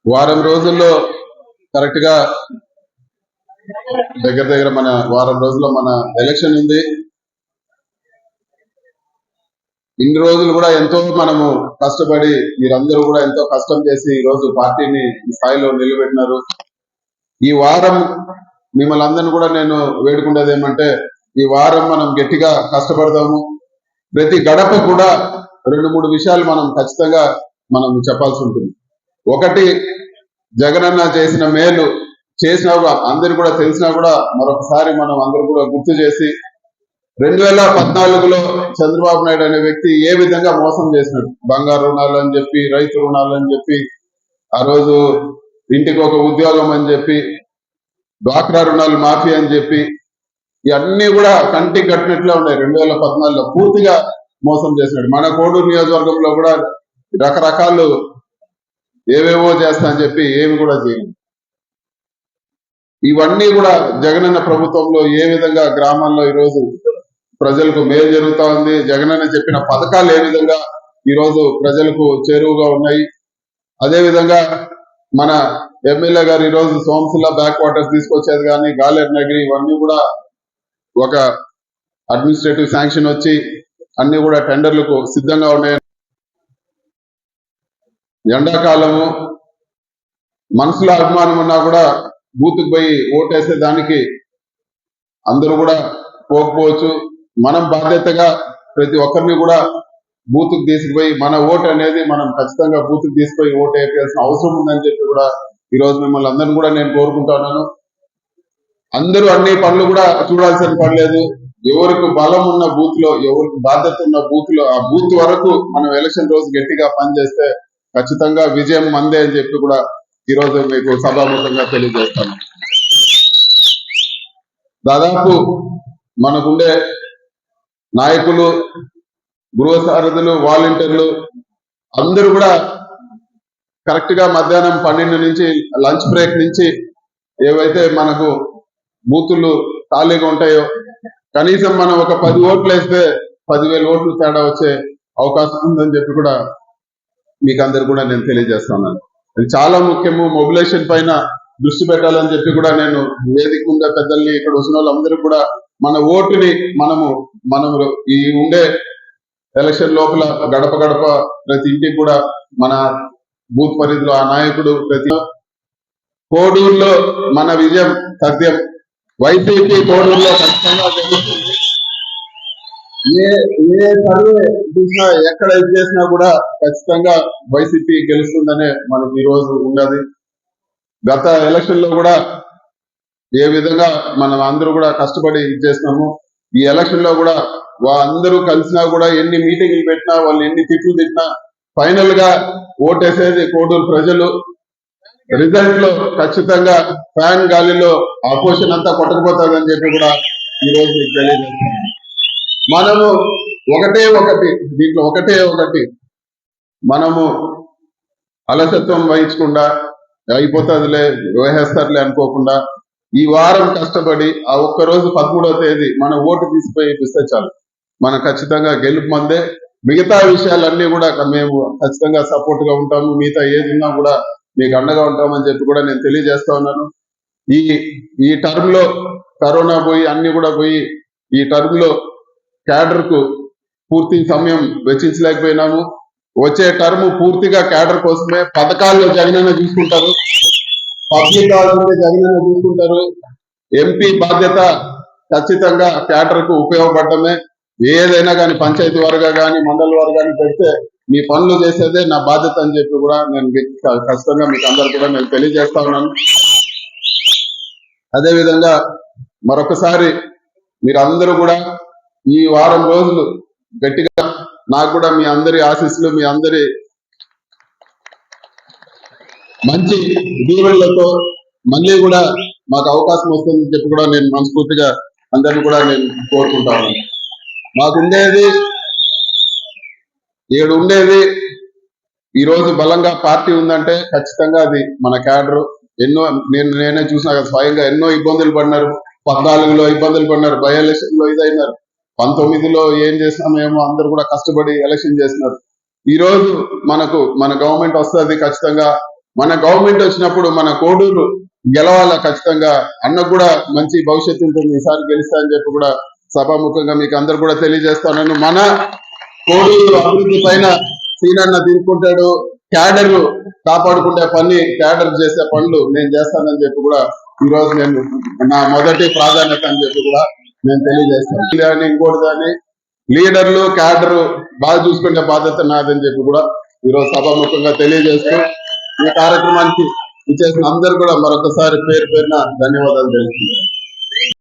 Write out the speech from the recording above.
వారం రోజుల్లో కరెక్ట్ గా దగ్గర మన వారం రోజుల్లో మన ఎలక్షన్ ఉంది. ఇన్ని రోజులు కూడా ఎంతో మనము కష్టపడి మీరందరూ కూడా ఎంతో కష్టం చేసి ఈ రోజు పార్టీని ఈ స్థాయిలో నిలబెట్టినారు. ఈ వారం మిమ్మల్ని అందరిని కూడా నేను వేడుకునేది ఏమంటే, ఈ వారం మనం గట్టిగా కష్టపడదాము. ప్రతి గడప కూడా 2-3 విషయాలు మనం ఖచ్చితంగా మనం చెప్పాల్సి ఉంటుంది. ఒకటి, జగనన్న చేసిన మేలు చేసినా కూడా అందరు కూడా తెలిసినా కూడా మరొకసారి మనం అందరూ కూడా గుర్తు చేసి, 2014లో చంద్రబాబు నాయుడు అనే వ్యక్తి ఏ విధంగా మోసం చేసినాడు, బంగారు రుణాలు అని చెప్పి, రైతు రుణాలు అని చెప్పి, ఆ రోజు ఇంటికి ఒక ఉద్యోగం అని చెప్పి, డ్వాక్రా రుణాలు మాఫీ అని చెప్పి, ఇవన్నీ కూడా కంటికి కట్టినట్లే ఉన్నాయి. 2014లో పూర్తిగా మోసం చేసినాడు. మన కోడూరు నియోజకవర్గంలో కూడా రకరకాలు ఏవేవో చేస్తా అని చెప్పి ఏమి కూడా చేయలేదు. ఇవన్నీ కూడా జగనన్న ప్రభుత్వంలో ఏ విధంగా గ్రామాల్లో ఈరోజు ప్రజలకు మేలు జరుగుతా ఉంది, జగనన్న చెప్పిన పథకాలు ఏ విధంగా ఈరోజు ప్రజలకు చేరువుగా ఉన్నాయి. అదే విధంగా మన ఎమ్మెల్యే గారు ఈరోజు సోమశిల బ్యాక్ వాటర్స్ తీసుకొచ్చేది కానీ, గాలేరు నగరి, ఇవన్నీ కూడా ఒక అడ్మినిస్ట్రేటివ్ శాంక్షన్ వచ్చి అన్ని కూడా టెండర్లకు సిద్ధంగా ఉన్నాయి. ఎండాకాలము మనసులో అభిమానం ఉన్నా కూడా బూత్కు పోయి ఓటేసే దానికి అందరూ కూడా పోకపోవచ్చు. మనం బాధ్యతగా ప్రతి ఒక్కరిని కూడా బూత్కు తీసుకుపోయి మన ఓటు అనేది మనం ఖచ్చితంగా బూత్కు తీసుకుపోయి ఓటు వేయాల్సిన అవసరం ఉందని చెప్పి కూడా ఈరోజు మిమ్మల్ని అందరినీ కూడా నేను కోరుకుంటున్నాను. అందరూ అన్ని పనులు కూడా చూడాల్సిన పని లేదు. ఎవరికి బలం ఉన్న బూత్ లో, ఎవరికి బాధ్యత ఉన్న బూత్ లో, ఆ బూత్ వరకు మనం ఎలక్షన్ రోజు గట్టిగా పనిచేస్తే ఖచ్చితంగా విజయం మందే అని చెప్పి కూడా ఈరోజు మీకు సభాముఖంగా తెలియజేస్తాను. దాదాపు మనకుండే నాయకులు, గృహ సారథులు, వాలంటీర్లు అందరూ కూడా కరెక్ట్ గా మధ్యాహ్నం 12 నుంచి లంచ్ బ్రేక్ నుంచి ఏవైతే మనకు బూతులు ఖాళీగా ఉంటాయో కనీసం మనం ఒక 10 ఓట్లు వేస్తే 10,000 ఓట్లు తేడా వచ్చే అవకాశం ఉందని చెప్పి కూడా మీకు అందరు కూడా నేను తెలియజేస్తున్నాను. ఇది చాలా ముఖ్యము. మొబిలైజేషన్ పైన దృష్టి పెట్టాలని చెప్పి కూడా నేను వేదిక ముందే పెద్దల్ని, ఇక్కడ వచ్చిన వాళ్ళందరూ కూడా మన ఓటుని మనము ఈ ఉండే ఎలక్షన్ లోపల గడప గడప ప్రతి ఇంటికి కూడా మన బూత్ పరిధిలో ఆ నాయకుడు ప్రతి కోడూరులో మన విజయం సత్యం. వైసీపీ కోడూరులో ఖచ్చితంగా జరుగుతుంది. ఏ సర్వే చూసినా ఎక్కడ ఇది చేసినా కూడా ఖచ్చితంగా వైసీపీ గెలుస్తుందనే మనకి ఈ రోజు ఉన్నది. గత ఎలక్షన్ లో కూడా ఏ విధంగా మనం అందరూ కూడా కష్టపడి ఇది చేసినాము, ఈ ఎలక్షన్ లో కూడా అందరూ కలిసినా కూడా ఎన్ని మీటింగ్లు పెట్టినా, వాళ్ళు ఎన్ని తిట్లు తిట్టినా ఫైనల్ గా ఓటేసేది కోడూరు ప్రజలు. రిజల్ట్ లో ఖచ్చితంగా ఫ్యాన్ గాలిలో అపోజిషన్ అంతా కొట్టకపోతుందని చెప్పి కూడా ఈ రోజు మీకు తెలియజేస్తున్నాను. మనము ఒకటే ఒకటి మనము అలసత్వం వహించకుండా, అయిపోతుందిలే వేసేస్తారులే అనుకోకుండా ఈ వారం కష్టపడి ఆ ఒక్కరోజు 13వ తేదీ మన ఓటు తీసిపోయి ఇస్తే చాలు, మనం ఖచ్చితంగా గెలుపు మందే. మిగతా విషయాలన్నీ కూడా మేము ఖచ్చితంగా సపోర్ట్ గా ఉంటాము. మిగతా ఏది ఉన్నా కూడా మీకు అండగా ఉంటామని చెప్పి కూడా నేను తెలియజేస్తా ఉన్నాను. ఈ టర్మ్ లో కరోనా పోయి అన్ని కూడా పోయి ఈ టర్మ్ లో క్యాడర్ కు పూర్తి సమయం వెచ్చించలేకపోయినాము. వచ్చే టర్మ్ పూర్తిగా క్యాడర్ కోసమే. పథకాల్లో జగనన్న చూసుకుంటారు, పబ్లిక్ కావాలంటే జగనన్న చూసుకుంటారు. ఎంపీ బాధ్యత ఖచ్చితంగా క్యాడర్ కు ఉపయోగపడటమే. ఏదైనా కానీ పంచాయతీ వర్గా కానీ మండల వర్గాన్ని పెడితే మీ పనులు చేసేదే నా బాధ్యత అని చెప్పి కూడా నేను ఖచ్చితంగా మీకు అందరు కూడా నేను తెలియజేస్తా ఉన్నాను. అదేవిధంగా మరొకసారి మీరందరూ కూడా ఈ వారం రోజులు గట్టిగా నాకు కూడా మీ అందరి ఆశీస్సులు, మీ అందరి మంచి దీవెనలతో మళ్ళీ కూడా మాకు అవకాశం వస్తుందని చెప్పి కూడా నేను మనస్ఫూర్తిగా అందరిని కూడా నేను కోరుకుంటా ఉన్నాను. మాకుండేది ఉండేది ఈ రోజు బలంగా పార్టీ ఉందంటే ఖచ్చితంగా అది మన క్యాడర్. నేనే చూసినా స్వయంగా ఎన్నో ఇబ్బందులు పడినారు. 14లో ఇబ్బందులు పడినారు, బై ఎలక్షన్ లో ఇదైనారు. 19లో ఏం చేసినామేమో అందరూ కూడా కష్టపడి ఎలక్షన్ చేసినారు. ఈ రోజు మన గవర్నమెంట్ వస్తుంది ఖచ్చితంగా. మన గవర్నమెంట్ వచ్చినప్పుడు మన కోడూరు గెలవాల ఖచ్చితంగా. అన్నకు కూడా మంచి భవిష్యత్తు ఉంటుంది, ఈసారి గెలుస్తా అని చెప్పి కూడా సభాముఖంగా మీకు అందరు కూడా తెలియజేస్తాను. మన కోడూరు అభివృద్ధి పైన సీనన్న తీసుకుంటాడు. క్యాడర్ కాపాడుకునే పని, క్యాడర్ చేసే పనులు నేను చేస్తానని చెప్పి కూడా ఈ రోజు నేను నా మొదటి ప్రాధాన్యత అని చెప్పి కూడా నేను తెలియజేస్తాను. కానీ ఇంకోటి దాన్ని లీడర్లు క్యాడర్ బాగా చూసుకునే బాధ్యత నాదని చెప్పి కూడా ఈరోజు సభాముఖంగా తెలియజేస్తూ ఈ కార్యక్రమానికి ఇచ్చేసిన అందరు కూడా మరొకసారి పేరు పేరున ధన్యవాదాలు తెలుస్తున్నాను.